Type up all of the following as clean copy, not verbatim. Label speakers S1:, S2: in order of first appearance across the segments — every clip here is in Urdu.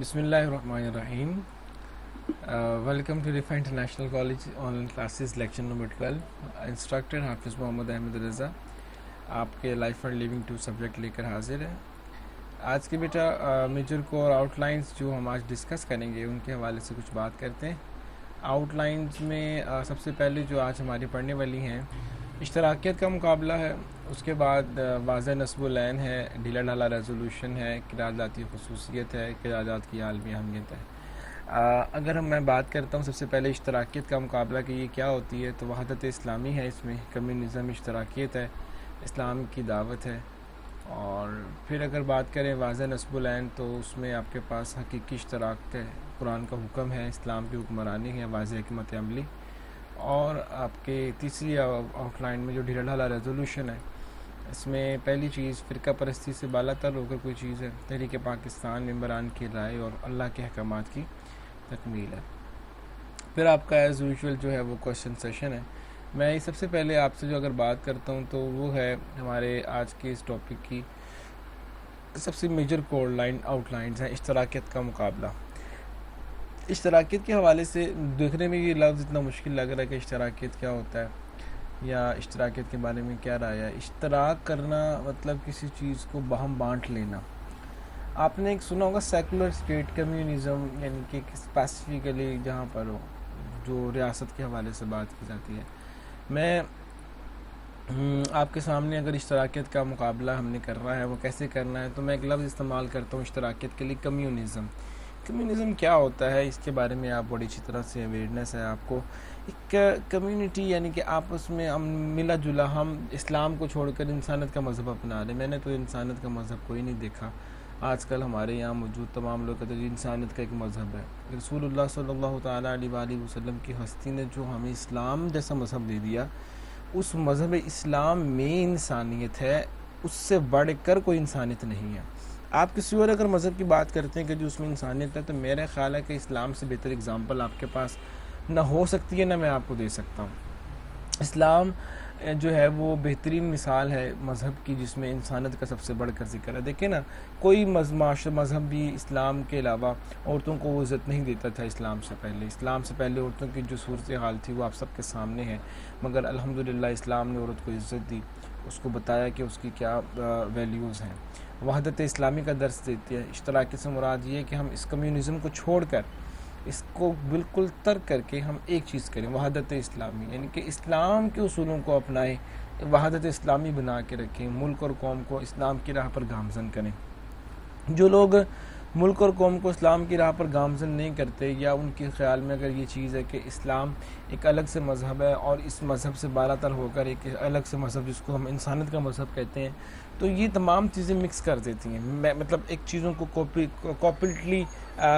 S1: بسم اللہ الرحمن الرحیم. Welcome to Riphah international college online classes lecture number 12. Instructor Hafiz Muhammad Ahmed Raza آپ کے life and living two subject لے کر حاضر ہے. آج کے بیٹا میجر کور آؤٹ لائنس جو ہم آج ڈسکس کریں گے ان کے حوالے سے کچھ بات کرتے ہیں. آؤٹ لائنس میں سب سے پہلے جو آج ہماری پڑھنے والی ہیں اشتراکیت کا مقابلہ ہے. اس کے بعد واضح نصب العین ہے، ڈھیلا ڈھالا ریزولوشن ہے، قراردادی خصوصیت ہے، قرارداد کی عالمی اہمیت ہے. اگر میں بات کرتا ہوں سب سے پہلے اشتراکیت کا مقابلہ کہ یہ کیا ہوتی ہے، تو وحدت اسلامی ہے، اس میں کمیونزم اشتراکیت ہے، اسلام کی دعوت ہے. اور پھر اگر بات کریں واضح نصب العین تو اس میں آپ کے پاس حقیقی اشتراک ہے، قرآن کا حکم ہے، اسلام کی حکمرانی ہے، واضح حکمت عملی. اور آپ کے تیسری آؤٹ لائن میں جو ڈھیلا ڈھالا ریزولوشن ہے، اس میں پہلی چیز فرقہ پرستی سے بالا تر ہو کر کوئی چیز ہے، تحریک پاکستان ممبران کی رائے اور اللہ کے احکامات کی تکمیل ہے. پھر آپ کا ایز یوزول جو ہے وہ کوشچن سیشن ہے. میں سب سے پہلے آپ سے جو اگر بات کرتا ہوں تو وہ ہے ہمارے آج کے اس ٹاپک کی سب سے میجر کور لائن آؤٹ لائنز ہیں اشتراکیت کا مقابلہ. اشتراکیت کے حوالے سے دیکھنے میں یہ لفظ اتنا مشکل لگ رہا ہے کہ اشتراکیت کیا ہوتا ہے یا اشتراکیت کے بارے میں کیا رائے ہے. اشتراک کرنا مطلب کسی چیز کو باہم بانٹ لینا. آپ نے ایک سنا ہوگا سیکولر اسٹیٹ کمیونزم، یعنی کہ اسپیسیفکلی جہاں پر ہو جو ریاست کے حوالے سے بات کی جاتی ہے. میں آپ کے سامنے اگر اشتراکیت کا مقابلہ ہم نے کرنا ہے وہ کیسے کرنا ہے تو میں ایک لفظ استعمال کرتا ہوں اشتراکیت کے لیے، کمیونزم. کمیونزم کیا ہوتا ہے اس کے بارے میں آپ بڑی اچھی طرح سے اویئرنیس ہے آپ کو. ایک کمیونٹی یعنی کہ آپس میں ہم ملا جلا، ہم اسلام کو چھوڑ کر انسانیت کا مذہب اپنا رہے. میں نے تو انسانیت کا مذہب کوئی نہیں دیکھا. آج کل ہمارے یہاں موجود تمام لوگ کہتے ہیں انسانیت کا ایک مذہب ہے. رسول اللہ صلی اللہ تعالیٰ علیہ وآلہ وسلم کی ہستی نے جو ہمیں اسلام جیسا مذہب دے دیا، اس مذہب اسلام میں انسانیت ہے، اس سے بڑھ کر کوئی انسانیت نہیں ہے. آپ کسی اور اگر مذہب کی بات کرتے ہیں کہ جو اس میں انسانیت ہے، تو میرا خیال ہے کہ اسلام سے بہتر اگزامپل آپ کے پاس نہ ہو سکتی ہے، نہ میں آپ کو دے سکتا ہوں. اسلام جو ہے وہ بہترین مثال ہے مذہب کی جس میں انسانیت کا سب سے بڑھ کر ذکر ہے. دیکھیں نا، کوئی مذہب بھی اسلام کے علاوہ عورتوں کو وہ عزت نہیں دیتا تھا. اسلام سے پہلے عورتوں کی جو صورتحال تھی وہ آپ سب کے سامنے ہے، مگر الحمدللہ اسلام نے عورت کو عزت دی، اس کو بتایا کہ اس کی کیا ویلیوز ہیں. وحدت اسلامی کا درس دیتی ہے. اشتراکی سے مراد یہ ہے کہ ہم اس کمیونزم کو چھوڑ کر، اس کو بالکل ترک کر کے ہم ایک چیز کریں، وحدت اسلامی، یعنی کہ اسلام کے اصولوں کو اپنائیں، وحدت اسلامی بنا کے رکھیں، ملک اور قوم کو اسلام کی راہ پر گامزن کریں. جو لوگ ملک اور قوم کو اسلام کی راہ پر گامزن نہیں کرتے، یا ان کے خیال میں اگر یہ چیز ہے کہ اسلام ایک الگ سے مذہب ہے اور اس مذہب سے بالا تر ہو کر ایک الگ سے مذہب جس کو ہم انسانیت کا مذہب کہتے ہیں، تو یہ تمام چیزیں مکس کر دیتی ہیں. مطلب ایک چیزوں کو کاپیٹلی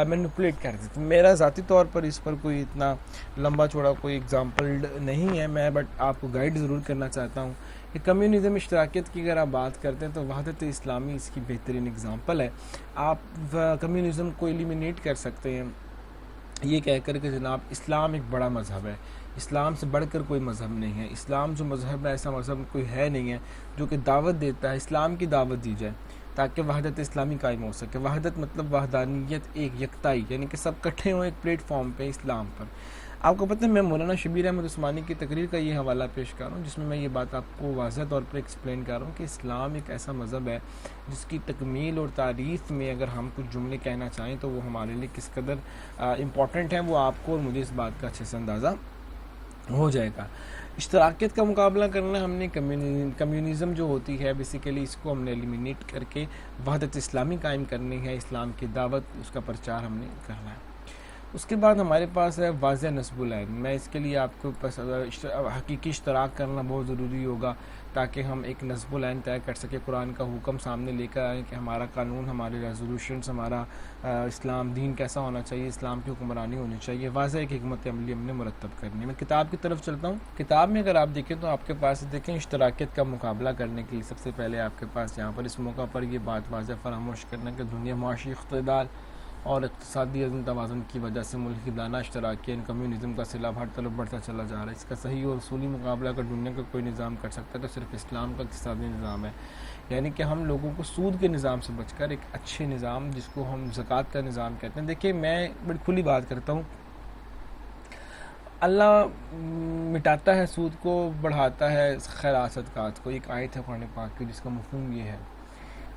S1: مینپولیٹ کر دیتی ہیں. میرا ذاتی طور پر اس پر کوئی اتنا لمبا چوڑا کوئی اگزامپل نہیں ہے، میں بٹ آپ کو گائیڈ ضرور کرنا چاہتا ہوں کہ کمیونزم اشتراکیت کی اگر آپ بات کرتے ہیں تو وحدت اسلامی اس کی بہترین اگزامپل ہے. آپ کمیونزم کو ایلیمینیٹ کر سکتے ہیں یہ کہہ کر کہ جناب اسلام ایک بڑا مذہب ہے، اسلام سے بڑھ کر کوئی مذہب نہیں ہے. اسلام جو مذہب ہے ایسا مذہب کوئی ہے نہیں ہے جو کہ دعوت دیتا ہے. اسلام کی دعوت دی جائے تاکہ وحدت اسلامی قائم ہو سکے. وحدت مطلب وحدانیت، ایک یکتائی، یعنی کہ سب کٹھے ہوں ایک پلیٹ فارم پہ اسلام پر. آپ کو پتہ ہے میں مولانا شبیر احمد عثمانی کی تقریر کا یہ حوالہ پیش کر رہا ہوں جس میں یہ بات آپ کو واضح طور پر ایکسپلین کر رہا ہوں کہ اسلام ایک ایسا مذہب ہے جس کی تکمیل اور تعریف میں اگر ہم کچھ جملے کہنا چاہیں تو وہ ہمارے لیے کس قدر امپورٹنٹ ہیں، وہ آپ کو اور مجھے اس بات کا اچھے سے اندازہ ہو جائے گا. اشتراکیت کا مقابلہ کرنا ہم نے کمیونزم جو ہوتی ہے بیسیکلی اس کو ہم نے ایلیمینیٹ کر کے وحدت اسلامی قائم کرنی ہے، اسلام کی دعوت، اس کا پرچار ہم نے کرنا ہے. اس کے بعد ہمارے پاس ہے واضح نصب العین. میں اس کے لیے آپ کو حقیقی اشتراک کرنا بہت ضروری ہوگا تاکہ ہم ایک نصب العین طے کر سکیں، قرآن کا حکم سامنے لے کر آئیں کہ ہمارا قانون، ہمارے ریزولوشنز، ہمارا اسلام دین کیسا ہونا چاہیے، اسلام کی حکمرانی ہونی چاہیے. واضح ایک حکمت عملی ہم نے مرتب کرنی ہے. میں کتاب کی طرف چلتا ہوں. کتاب میں اگر آپ دیکھیں تو آپ کے پاس دیکھیں اشتراکیت کا مقابلہ کرنے کے لیے سب سے پہلے آپ کے پاس یہاں پر اس موقع پر یہ بات واضح فراموش کرنا کہ دنیا معاشی اقتدار اور اقتصادی عدم توازن کی وجہ سے ملک کی دانہ اشتراکی کمیونزم کا سیلاب ہر طرف بڑھتا چلا جا رہا ہے. اس کا صحیح اور اصولی مقابلہ اگر دنیا کا کوئی نظام کر سکتا ہے تو صرف اسلام کا اقتصادی نظام ہے. یعنی کہ ہم لوگوں کو سود کے نظام سے بچ کر ایک اچھے نظام جس کو ہم زکوٰۃ کا نظام کہتے ہیں. دیکھیے میں بڑی کھلی بات کرتا ہوں, اللہ مٹاتا ہے سود کو, بڑھاتا ہے خیرات صدقات کو. ایک آیت ہے قرآن پاک کی جس کا مفہوم یہ ہے.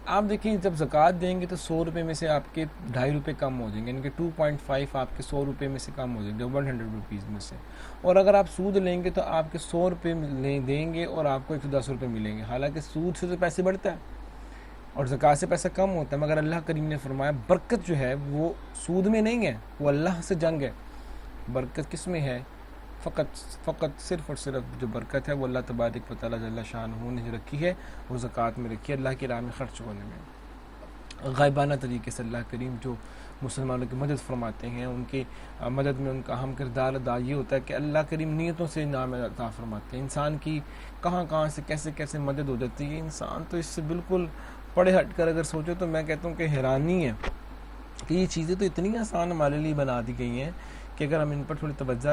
S1: آپ دیکھیں جب زکوٰۃ دیں گے تو 100 روپے میں سے آپ کے 2.5 روپے کم ہو جائیں گے, یعنی کہ 2.5 آپ کے 100 روپے میں سے کم ہو جائیں گے 100 روپیز میں سے. اور اگر آپ سود لیں گے تو آپ کے 100 روپے دیں گے اور آپ کو 110 روپے ملیں گے. حالانکہ سود سے تو پیسے بڑھتا ہے اور زکوٰۃ سے پیسہ کم ہوتا ہے, مگر اللہ کریم نے فرمایا برکت جو ہے وہ سود میں نہیں ہے, وہ اللہ سے جنگ ہے. برکت کس میں ہے؟ فقط صرف اور صرف جو برکت ہے وہ اللہ تبارک و تعالیٰ جل شانہ نے جو رکھی ہے وہ زکوٰۃ میں رکھی ہے, اللہ کی راہ میں خرچ ہونے میں. غائبانہ طریقے سے اللہ کریم جو مسلمانوں کی مدد فرماتے ہیں, ان کی مدد میں ان کا اہم کردار ادا یہ ہوتا ہے کہ اللہ کریم نیتوں سے انعام عطا فرماتے ہیں. انسان کی کہاں سے کیسے مدد ہو جاتی ہے. انسان تو اس سے بالکل پڑے ہٹ کر اگر سوچو تو میں کہتا ہوں کہ حیرانی ہے کہ یہ چیزیں تو اتنی آسان ہمارے لیے بنا دی گئی ہیں کہ اگر ہم ان پر تھوڑی توجہ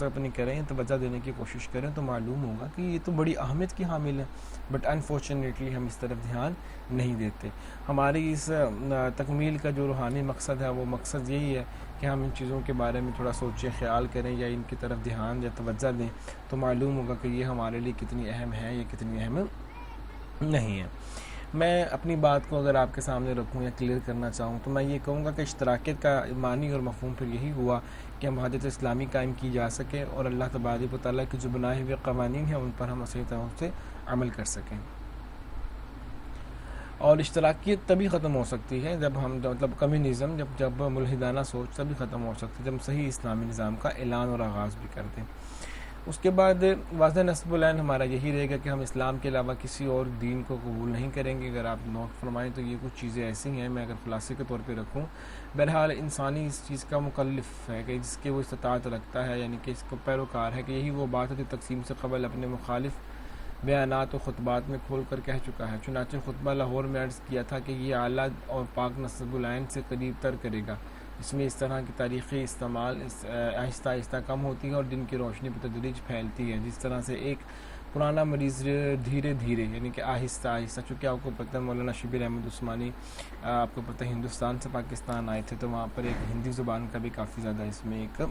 S1: اپنی کریں, توجہ دینے کی کوشش کریں تو معلوم ہوگا کہ یہ تو بڑی اہمیت کی حامل ہے. بٹ انفارچونیٹلی ہم اس طرف دھیان نہیں دیتے. ہماری اس تکمیل کا جو روحانی مقصد ہے وہ مقصد یہی ہے کہ ہم ان چیزوں کے بارے میں تھوڑا سوچیں, خیال کریں یا ان کی طرف دھیان یا توجہ دیں تو معلوم ہوگا کہ یہ ہمارے لیے کتنی اہم ہے یا کتنی اہم نہیں ہے. میں اپنی بات کو اگر آپ کے سامنے رکھوں یا کلیئر کرنا چاہوں تو میں یہ کہوں گا کہ اشتراکیت کا معنی اور مفہوم پھر یہی ہوا کہ ہم وحدت اسلامی قائم کی جا سکے اور اللہ تبارک و تعالیٰ کی جو بنائے ہوئے قوانین ہیں ان پر ہم صحیح طرح سے عمل کر سکیں. اور اشتراکیت تبھی ختم ہو سکتی ہے جب ہم کمیونزم جب ملحدانہ سوچ تبھی ختم ہو سکتی ہے جب صحیح اسلامی نظام کا اعلان اور آغاز بھی کر دیں. اس کے بعد واضح نصب العین ہمارا یہی رہے گا کہ ہم اسلام کے علاوہ کسی اور دین کو قبول نہیں کریں گے. اگر آپ نوٹ فرمائیں تو یہ کچھ چیزیں ایسی ہیں, میں اگر خلاصے کے طور پہ رکھوں, بہرحال انسانی اس چیز کا مکلف ہے کہ جس کے وہ استطاعت رکھتا ہے, یعنی کہ اس کو پیروکار ہے کہ یہی وہ بات ہے تقسیم سے قبل اپنے مخالف بیانات و خطبات میں کھول کر کہہ چکا ہے. چنانچہ خطبہ لاہور میں عرض کیا تھا کہ یہ اعلیٰ اور پاک نصب العین سے قریب تر کرے گا. اس میں اس طرح کی تاریخی استعمال آہستہ آہستہ کم ہوتی ہے اور دن کی روشنی پر تدریج پھیلتی ہے. جس طرح سے ایک پرانا مریض دھیرے دھیرے یعنی کہ آہستہ آہستہ, چونکہ آپ کو پتہ ہے مولانا شبیر احمد عثمانی آپ کو پتہ ہے ہندوستان سے پاکستان آئے تھے تو وہاں پر ایک ہندی زبان کا بھی کافی زیادہ اس میں ایک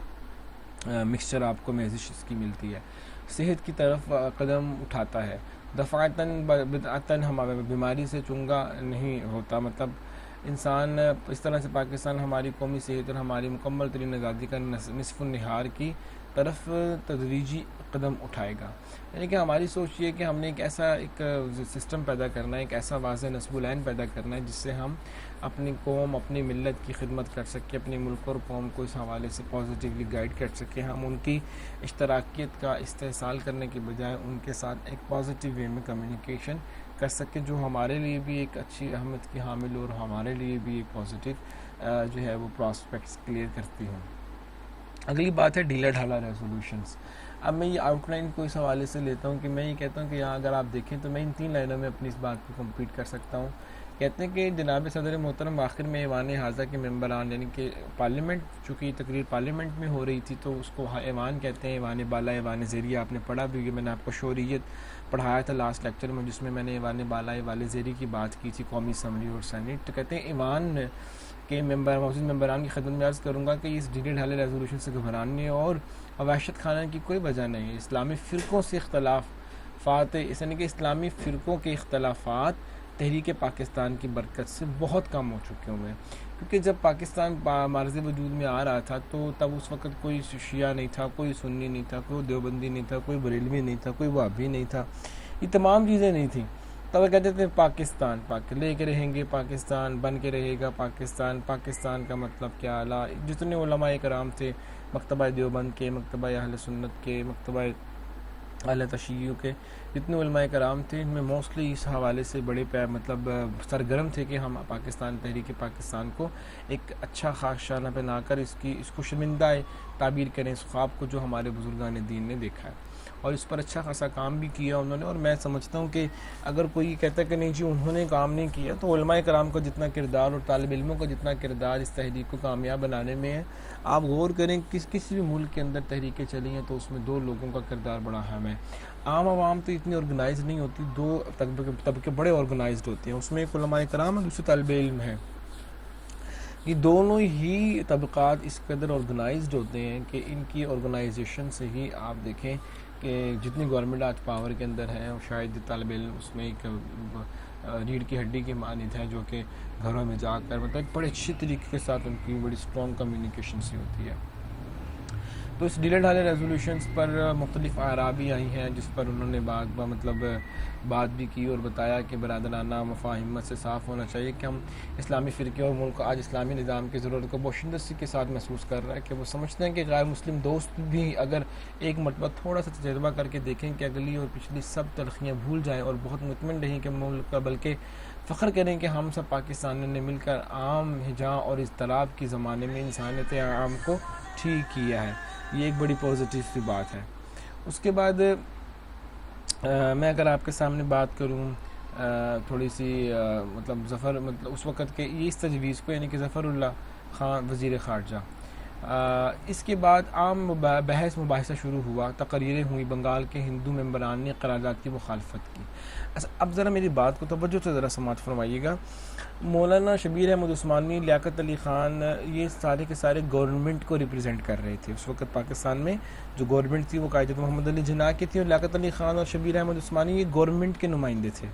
S1: مکسچر آپ کو میزش اس کی ملتی ہے. صحت کی طرف قدم اٹھاتا ہے, دفعتاً بدعتاً ہمارے بیماری سے چنگا نہیں ہوتا. مطلب انسان اس طرح سے پاکستان ہماری قومی صحت اور ہماری مکمل ترین آزادی کا نصف النہار کی طرف تدریجی قدم اٹھائے گا. یعنی کہ ہماری سوچ یہ ہے کہ ہم نے ایک سسٹم پیدا کرنا ہے, ایک ایسا واضح نصب العین پیدا کرنا ہے جس سے ہم اپنی قوم اپنی ملت کی خدمت کر سکیں, اپنے ملک اور قوم کو اس حوالے سے پازیٹیولی گائیڈ کر سکیں. ہم ان کی اشتراکیت کا استحصال کرنے کے بجائے ان کے ساتھ ایک پازیٹیو وے میں کمیونیکیشن کر سکیں جو ہمارے لیے بھی ایک اچھی اہمیت کی حامل اور ہمارے لیے بھی ایک پازیٹیو جو ہے وہ پراسپیکٹس کلیئر کرتی ہوں. اگلی بات ہے ڈھیلا ڈھالا ریزولوشنز. اب میں یہ آؤٹ لائن کو اس حوالے سے لیتا ہوں کہ میں یہ کہتا ہوں کہ یہاں اگر آپ دیکھیں تو میں ان 3 لائنوں میں اپنی اس بات کو کمپلیٹ کر سکتا ہوں. کہتے ہیں کہ جناب صدر محترم آخر میں ایوان حاضہ کے ممبران, یعنی کہ پارلیمنٹ, چونکہ یہ تقریر پارلیمنٹ میں ہو رہی تھی تو اس کو ایوان کہتے ہیں, ایوان بالا ایوان زیری. آپ نے پڑھا بھی ہوگی, میں نے آپ کو شعوریت پڑھایا تھا لاسٹ لیکچر میں جس میں میں نے ایوان بالا ایوان زیری کی بات کی تھی, قومی اسمبلی اور سینیٹ. تو کہتے ہیں ایوان کے موجود ممبران کی خدمت میں عرض کروں گا کہ اس ڈھیلے ڈھالے ریزولوشن سے گھبرانے اور وحشت کھانے کی کوئی وجہ نہیں ہے. اسلامی فرقوں سے اختلافات, یعنی کہ اسلامی فرقوں کے اختلافات تحریک پاکستان کی برکت سے بہت کم ہو چکے ہوئے ہیں. کیونکہ جب پاکستان معرض وجود میں آ رہا تھا تو تب اس وقت کوئی شیعہ نہیں تھا, کوئی سنی نہیں تھا, کوئی دیوبندی نہیں تھا, کوئی بریلوی نہیں تھا, کوئی وہابی نہیں تھا, یہ تمام چیزیں نہیں تھیں. تب کہتے تھے پاکستان لے کے رہیں گے, پاکستان بن کے رہے گا, پاکستان کا مطلب کیا. جتنے علماء کرام تھے مکتبہ دیوبند کے, مکتبہ اہل سنت کے, مکتبہ اہل تشیع کے, جتنے علماء کرام تھے ان میں موسٹلی اس حوالے سے بڑے سرگرم تھے کہ ہم پاکستان تحریک پاکستان کو ایک اچھا خاکشانہ بنا کر اس کو شرمندہ تعبیر کریں, اس خواب کو جو ہمارے بزرگان دین نے دیکھا ہے. اور اس پر اچھا خاصا کام بھی کیا انہوں نے. اور میں سمجھتا ہوں کہ اگر کوئی کہتا ہے کہ نہیں جی انہوں نے کام نہیں کیا، تو علماء کرام کا جتنا کردار اور طالب علموں کا جتنا کردار اس تحریک کو کامیاب بنانے میں ہے. آپ غور کریں کسی بھی ملک کے اندر تحریکیں چلی ہیں تو اس میں دو لوگوں کا کردار بڑا اہم ہے. عام عوام تو اتنی آرگنائز نہیں ہوتی، دو طبقے بڑے آرگنائزڈ ہوتے ہیں، اس میں ایک علماء کرام اور دوسرے طالب علم ہے. یہ دونوں ہی طبقات اس قدر آرگنائزڈ ہوتے ہیں کہ ان کی آرگنائزیشن سے ہی آپ دیکھیں کہ جتنی گورنمنٹ آج پاور کے اندر ہے، شاید طالب علم اس میں ایک ریڑھ کی ہڈی کی مانند ہے، جو کہ گھروں میں جا کر مطلب ایک بڑے اچھی طریقے کے ساتھ ان کی بڑی اسٹرانگ کمیونیکیشن سی ہوتی ہے. تو اس ڈیلے ڈھالے ریزولوشنز پر مختلف آراء بھی آئی ہیں، جس پر انہوں نے بات بھی کی اور بتایا کہ برادرانہ مفاہمت سے صاف ہونا چاہیے کہ ہم اسلامی فرقے اور ملک آج اسلامی نظام کی ضرورت کو بوشندگی کے ساتھ محسوس کر رہا ہے، کہ وہ سمجھتے ہیں کہ غیر مسلم دوست بھی اگر ایک مرتبہ تھوڑا سا تجربہ کر کے دیکھیں کہ اگلی اور پچھلی سب تلخیاں بھول جائیں اور بہت مطمئن رہیں کہ ملک کا، بلکہ فخر کریں کہ ہم سب پاکستانیوں نے مل کر عام ہجاں اور اضطراب کے زمانے میں انسانیت عام کو ٹھیک کیا ہے. یہ ایک بڑی پازیٹیو سی بات ہے. اس کے بعد میں اگر آپ کے سامنے بات کروں تھوڑی سی ظفر اس وقت کے اس تجویز کو، یعنی کہ ظفر اللہ خان وزیر خارجہ، اس کے بعد عام بحث مباحثہ شروع ہوا، تقریریں ہوئی، بنگال کے ہندو ممبران نے قرارداد کی مخالفت کی. اب ذرا میری بات کو توجہ سے ذرا سماعت فرمائیے گا. مولانا شبیر احمد عثمانی، لیاقت علی خان، یہ سارے کے سارے گورنمنٹ کو ریپرزینٹ کر رہے تھے. اس وقت پاکستان میں جو گورنمنٹ تھی وہ قائد محمد علی جناح کی تھی، اور لیاقت علی خان اور شبیر احمد عثمانی یہ گورنمنٹ کے نمائندے تھے.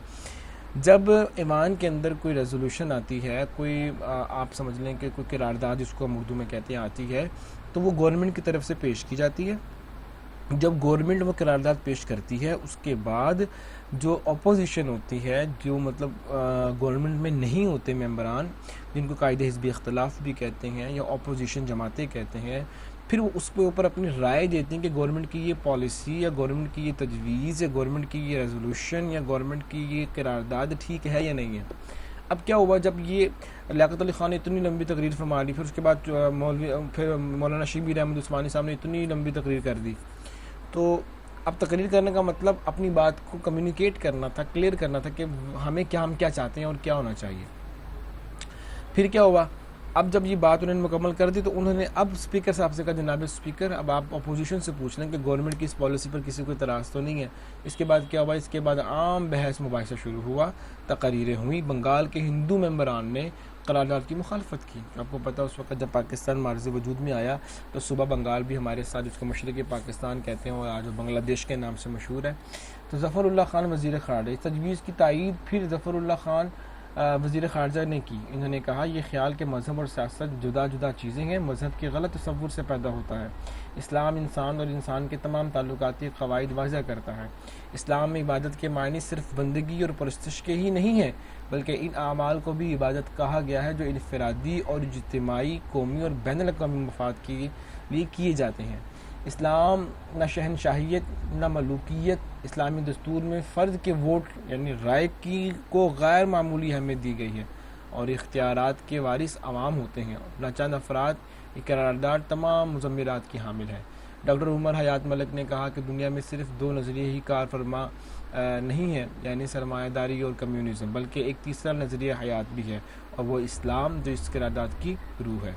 S1: جب ایوان کے اندر کوئی ریزولوشن آتی ہے، کوئی آپ سمجھ لیں کہ کوئی قرارداد جس کو ہم اردو میں کہتے ہیں آتی ہے، تو وہ گورنمنٹ کی طرف سے پیش کی جاتی ہے. جب گورنمنٹ وہ قرارداد پیش کرتی ہے، اس کے بعد جو اپوزیشن ہوتی ہے، جو گورنمنٹ میں نہیں ہوتے ممبران، جن کو قائد حزب اختلاف بھی کہتے ہیں یا اپوزیشن جماعتیں کہتے ہیں، پھر وہ اس کے اوپر اپنی رائے دیتے ہیں کہ گورنمنٹ کی یہ پالیسی یا گورنمنٹ کی یہ تجویز یا گورنمنٹ کی یہ ریزولوشن یا گورنمنٹ کی یہ قرارداد ٹھیک ہے یا نہیں ہے. اب کیا ہوا، جب یہ لیاقت علی خان نے اتنی لمبی تقریر فرما لی، پھر اس کے بعد پھر مولانا شبیر احمد عثمانی صاحب نے اتنی لمبی تقریر کر دی، تو اب تقریر کرنے کا مطلب اپنی بات کو کمیونیکیٹ کرنا تھا، کلیئر کرنا تھا کہ ہم کیا چاہتے ہیں اور کیا ہونا چاہیے. پھر کیا ہوا، اب جب یہ بات انہوں نے مکمل کر دی تو انہوں نے اب اسپیکر صاحب سے کہا، جناب اسپیکر اب آپ اپوزیشن سے پوچھ لیں کہ گورنمنٹ کی اس پالیسی پر کسی کو اعتراض تو نہیں ہے. اس کے بعد کیا ہوا، اس کے بعد عام بحث مباحثہ شروع ہوا، تقریریں ہوئیں، بنگال کے ہندو ممبران نے قرارداد کی مخالفت کی. آپ کو پتہ اس وقت جب پاکستان معرض وجود میں آیا تو صوبہ بنگال بھی ہمارے ساتھ، جس کو مشرقی پاکستان کہتے ہیں اور آج بنگلہ دیش کے نام سے مشہور ہے. تو ظفر اللہ خان وزیر خارجہ، اس تجویز کی تائید پھر ظفر اللہ خان وزیر خارجہ نے کی. انہوں نے کہا یہ خیال کہ مذہب اور سیاست جدا جدا چیزیں ہیں، مذہب کے غلط تصور سے پیدا ہوتا ہے. اسلام انسان اور انسان کے تمام تعلقاتی قواعد واضح کرتا ہے. اسلام میں عبادت کے معنی صرف بندگی اور پرستش کے ہی نہیں ہے، بلکہ ان اعمال کو بھی عبادت کہا گیا ہے جو انفرادی اور اجتماعی، قومی اور بین الاقوامی مفاد کے لیے کیے جاتے ہیں. اسلام نہ شہنشاہیت نہ ملوکیت. اسلامی دستور میں فرد کے ووٹ یعنی رائے کو غیر معمولی اہمیت دی گئی ہے اور اختیارات کے وارث عوام ہوتے ہیں، نہ چند افراد. یہ قرارداد تمام مضمرات کی حامل ہے. ڈاکٹر عمر حیات ملک نے کہا کہ دنیا میں صرف دو نظریے ہی کار فرما نہیں ہے، یعنی سرمایہ داری اور کمیونزم، بلکہ ایک تیسرا نظریہ حیات بھی ہے، اور وہ اسلام جو اس قرارداد کی روح ہے.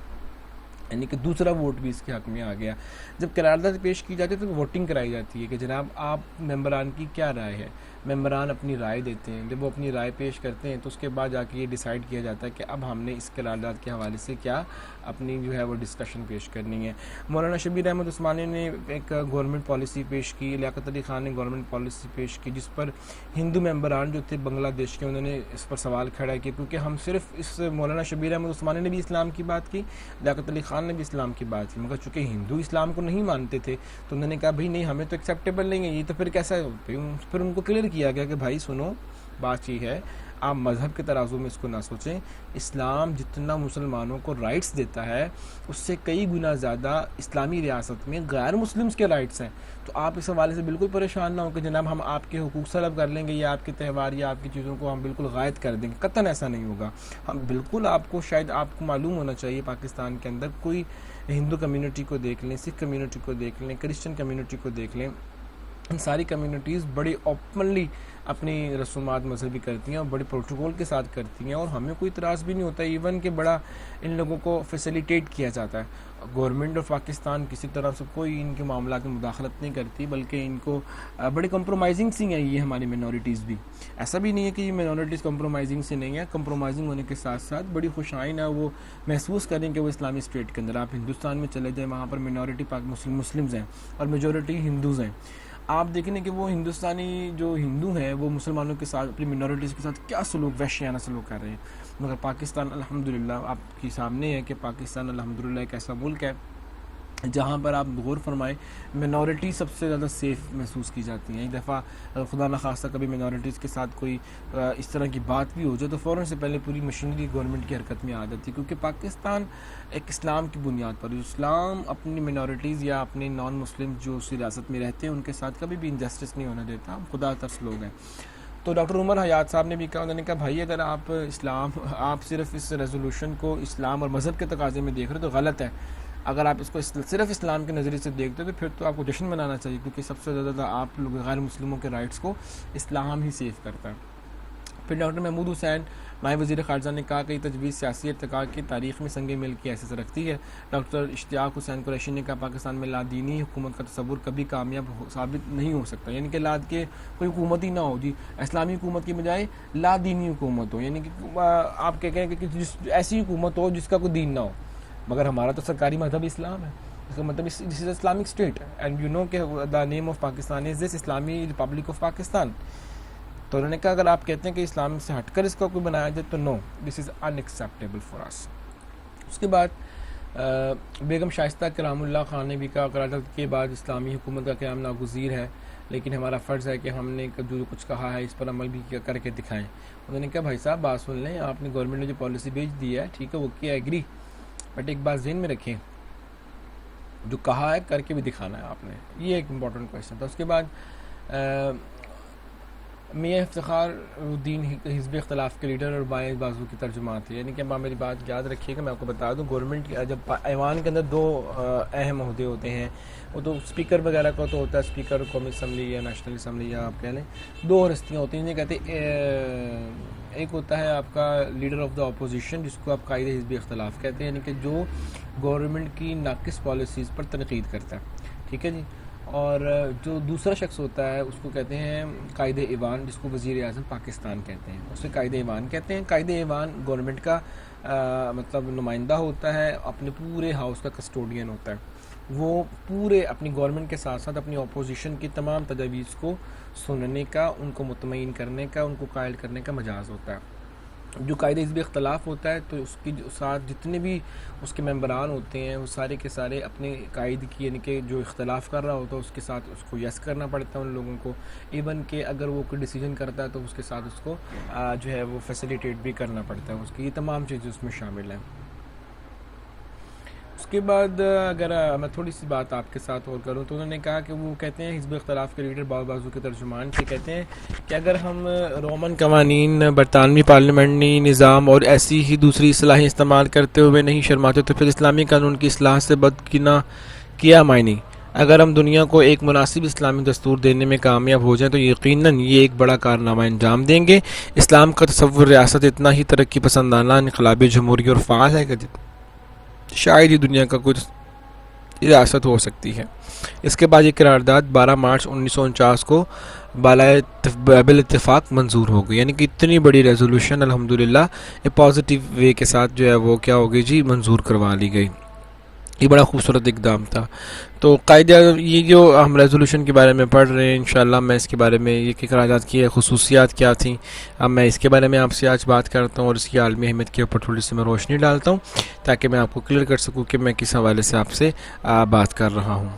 S1: یعنی کہ دوسرا ووٹ بھی اس کے حق میں آ گیا. جب قرارداد پیش کی جاتی ہے تو ووٹنگ کرائی جاتی ہے کہ جناب آپ ممبران کی کیا رائے ہے. ممبران اپنی رائے دیتے ہیں، جب وہ اپنی رائے پیش کرتے ہیں تو اس کے بعد جا کے یہ ڈیسائیڈ کیا جاتا ہے کہ اب ہم نے اس قرارداد کے حوالے سے کیا اپنی جو ہے وہ ڈسکشن پیش کرنی ہے. مولانا شبیر احمد عثمانی نے ایک گورنمنٹ پالیسی پیش کی، لیاقت علی خان نے گورنمنٹ پالیسی پیش کی، جس پر ہندو ممبران جو تھے بنگلہ دیش کے، انہوں نے اس پر سوال کھڑا کیا، کیونکہ ہم صرف اس مولانا شبیر احمد عثمانی نے بھی اسلام کی بات کی، لیاقت علی خان نے بھی اسلام کی بات کی، مگر چونکہ ہندو اسلام کو نہیں مانتے تھے تو انہوں نے کہا بھائی نہیں، ہمیں تو ایکسیپٹیبل نہیں ہے یہ، تو پھر کیسا ہے. پھر ان کو کلیئر کیا گیا کہ بھائی سنو، بات یہ ہے آپ مذہب کے ترازو میں اس کو نہ سوچیں. اسلام جتنا مسلمانوں کو رائٹس دیتا ہے اس سے کئی گنا زیادہ اسلامی ریاست میں غیر مسلمز کے رائٹس ہیں. تو آپ اس حوالے سے بالکل پریشان نہ ہو کہ جناب ہم آپ کے حقوق سلب کر لیں گے یا آپ کے تہوار یا آپ کی چیزوں کو ہم بالکل غائب کر دیں گے. قطعاً ایسا نہیں ہوگا. ہم بالکل آپ کو، شاید آپ کو معلوم ہونا چاہیے، پاکستان کے اندر کوئی ہندو کمیونٹی کو دیکھ لیں، سکھ کمیونٹی کو دیکھ لیں، کرسچن کمیونٹی کو دیکھ لیں، ساری کمیونٹیز بڑی اوپنلی اپنی رسومات مذہبی کرتی ہیں اور بڑے پروٹوکول کے ساتھ کرتی ہیں، اور ہمیں کوئی اعتراض بھی نہیں ہوتا، ایون کہ بڑا ان لوگوں کو فیسیلیٹیٹ کیا جاتا ہے۔ گورنمنٹ آف پاکستان کسی طرح سے کوئی ان کے معاملات میں مداخلت نہیں کرتی، بلکہ ان کو بڑے کمپرومائزنگ سی ہیں یہ ہماری منورٹیز بھی۔ ایسا بھی نہیں ہے کہ یہ منورٹیز کمپرومائزنگ سے نہیں ہے، کمپرومائزنگ ہونے کے ساتھ ساتھ بڑی خوشائن ہے، وہ محسوس کریں کہ وہ اسلامی اسٹیٹ کے اندر، آپ ہندوستان میں چلے جائیں وہاں پر منورٹی مسلمز ہیں اور میجورٹی ہندوز ہیں۔ آپ دیکھیں کہ وہ ہندوستانی جو ہندو ہیں وہ مسلمانوں کے ساتھ، اپنی منورٹیز کے ساتھ کیا سلوک، وحشیانہ سلوک کر رہے ہیں، مگر پاکستان الحمدللہ آپ کے سامنے ہے کہ پاکستان الحمدللہ ایک ایسا ملک ہے جہاں پر آپ غور فرمائیں منورٹی سب سے زیادہ سیف محسوس کی جاتی ہیں۔ ایک دفعہ خدا نخواستہ کبھی منورٹیز کے ساتھ کوئی اس طرح کی بات بھی ہو جائے تو فوراً سے پہلے پوری مشینری گورنمنٹ کی حرکت میں آ جاتی ہے، کیونکہ پاکستان ایک اسلام کی بنیاد پر، اسلام اپنی منورٹیز یا اپنے نان مسلم جو اس ریاست میں رہتے ہیں ان کے ساتھ کبھی بھی انجسٹس نہیں ہونے دیتا، ہم خدا ترس لوگ ہیں۔ تو ڈاکٹر عمر حیات صاحب نے بھی کہا، انہوں نے کہا بھائی اگر آپ صرف اس ریزولوشن کو اسلام اور مذہب کے تقاضے میں دیکھ رہے تو غلط ہے، اگر آپ اس کو صرف اسلام کے نظریے سے دیکھتے تو پھر تو آپ کو جشن منانا چاہیے، کیونکہ سب سے زیادہ آپ لوگ غیر مسلموں کے رائٹس کو اسلام ہی سیف کرتا ہے۔ پھر ڈاکٹر محمود حسین نائب وزیر خارجہ نے کہا کہ یہ تجویز سیاسی ارتقاء کی تاریخ میں سنگ میل کی حیثیت رکھتی ہے۔ ڈاکٹر اشتیاق حسین قریشی نے کہا پاکستان میں لادینی حکومت کا تصور کبھی کامیاب ثابت نہیں ہو سکتا، یعنی کہ لاد کے کوئی حکومت ہی نہ ہو، جی اسلامی حکومت کی بجائے لادینی حکومت ہو، یعنی کہ آپ کہیں کہ ایسی حکومت ہو جس کا کوئی دین نہ ہو، مگر ہمارا تو سرکاری مذہب اسلام ہے، اس کا مطلب this is Islamic State and you know کہ دا نیم آف پاکستان از دس اسلامی ریپبلک آف پاکستان۔ تو انہوں نے کہا اگر آپ کہتے ہیں کہ اسلام سے ہٹ کر اس کا کوئی بنایا جائے تو نو، دس از ان ایکسیپٹیبل فار اس۔ اس کے بعد بیگم شائستہ کرام اللہ خان نے بھی کہا قرارداد کے بعد اسلامی حکومت کا قیام ناگزیر ہے، لیکن ہمارا فرض ہے کہ ہم نے جو کچھ کہا ہے اس پر عمل بھی کر کے دکھائیں۔ انہوں نے کہا بھائی صاحب بات سن لیں، آپ نے گورنمنٹ نے جو پالیسی بھیج دی ہے ٹھیک ہے وہ کیا ایگری، بٹ ایک بات ذہن میں رکھیں جو کہا ہے کر کے بھی دکھانا ہے آپ نے، یہ ایک امپورٹنٹ کویشچن تھا۔ اس کے بعد میاں افتخار الدین حزب اختلاف کے لیڈر اور بائیں بازو کی ترجمان تھے، یعنی کہ میری بات یاد رکھیے کہ میں آپ کو بتا دوں گورنمنٹ جب ایوان کے اندر دو اہم عہدے ہوتے ہیں، وہ تو اسپیکر وغیرہ کا تو ہوتا ہے، اسپیکر قومی اسمبلی یا نیشنل اسمبلی یا آپ کہہ لیں، دو ہستیاں ہوتی ہیں جنہیں کہتے ہیں، ایک ہوتا ہے آپ کا لیڈر آف دا اپوزیشن جس کو آپ قائد حزب اختلاف کہتے ہیں، یعنی کہ جو گورنمنٹ کی ناقص پالیسیز پر تنقید کرتا ہے، ٹھیک ہے جی، اور جو دوسرا شخص ہوتا ہے اس کو کہتے ہیں قائد ایوان، جس کو وزیر اعظم پاکستان کہتے ہیں، اسے قائد ایوان کہتے ہیں۔ قائد ایوان گورنمنٹ کا مطلب نمائندہ ہوتا ہے، اپنے پورے ہاؤس کا کسٹوڈین ہوتا ہے، وہ پورے اپنی گورنمنٹ کے ساتھ ساتھ اپنی اپوزیشن کی تمام تجاویز کو سننے کا، ان کو مطمئن کرنے کا، ان کو قائل کرنے کا مجاز ہوتا ہے۔ جو قائد حزب اختلاف ہوتا ہے تو اس کی ساتھ جتنے بھی اس کے ممبران ہوتے ہیں وہ سارے کے سارے اپنے قائد کی، یعنی کہ جو اختلاف کر رہا ہوتا ہے اس کے ساتھ اس کو یس کرنا پڑتا ہے ان لوگوں کو، ایون کہ اگر وہ کوئی ڈیسیجن کرتا ہے تو اس کے ساتھ اس کو جو ہے وہ فیسیلیٹیٹ بھی کرنا پڑتا ہے اس کی، یہ تمام چیزیں اس میں شامل ہیں۔ اس کے بعد اگر میں تھوڑی سی بات آپ کے ساتھ اور کروں تو انہوں نے کہا کہ وہ کہتے ہیں حزب اختلاف کے لیڈر بائیں بازو کے ترجمان سے کہتے ہیں کہ اگر ہم رومن قوانین، برطانوی پارلیمنٹری نظام اور ایسی ہی دوسری اصطلاحیں استعمال کرتے ہوئے نہیں شرماتے تو پھر اسلامی قانون کی اصلاح سے بد کی نہ کیا معنی؟ اگر ہم دنیا کو ایک مناسب اسلامی دستور دینے میں کامیاب ہو جائیں تو یقیناً یہ ایک بڑا کارنامہ انجام دیں گے۔ اسلام کا تصور ریاست اتنا ہی ترقی پسندانہ، انقلابی، جمہوری اور فعال ہے کہ شاید ہی دنیا کا کوئی ریاست ہو سکتی ہے۔ اس کے بعد یہ قرارداد 12 مارچ 1949 کو بالاتفاق منظور ہو گئی، یعنی کہ اتنی بڑی ریزولوشن الحمدللہ ایک پازیٹیو وے کے ساتھ جو ہے وہ کیا ہو گئی جی، منظور کروا لی گئی۔ یہ بڑا خوبصورت اقدام تھا۔ تو قاعدہ یہ جو ہم ریزولوشن کے بارے میں پڑھ رہے ہیں انشاءاللہ میں اس کے بارے میں یہ کہ قرارداد کی خصوصیات کیا تھیں، اب میں اس کے بارے میں آپ سے آج بات کرتا ہوں اور اس کی عالمی اہمیت کے اوپر تھوڑی سی میں روشنی ڈالتا ہوں تاکہ میں آپ کو کلیئر کر سکوں کہ میں کس حوالے سے آپ سے بات کر رہا ہوں۔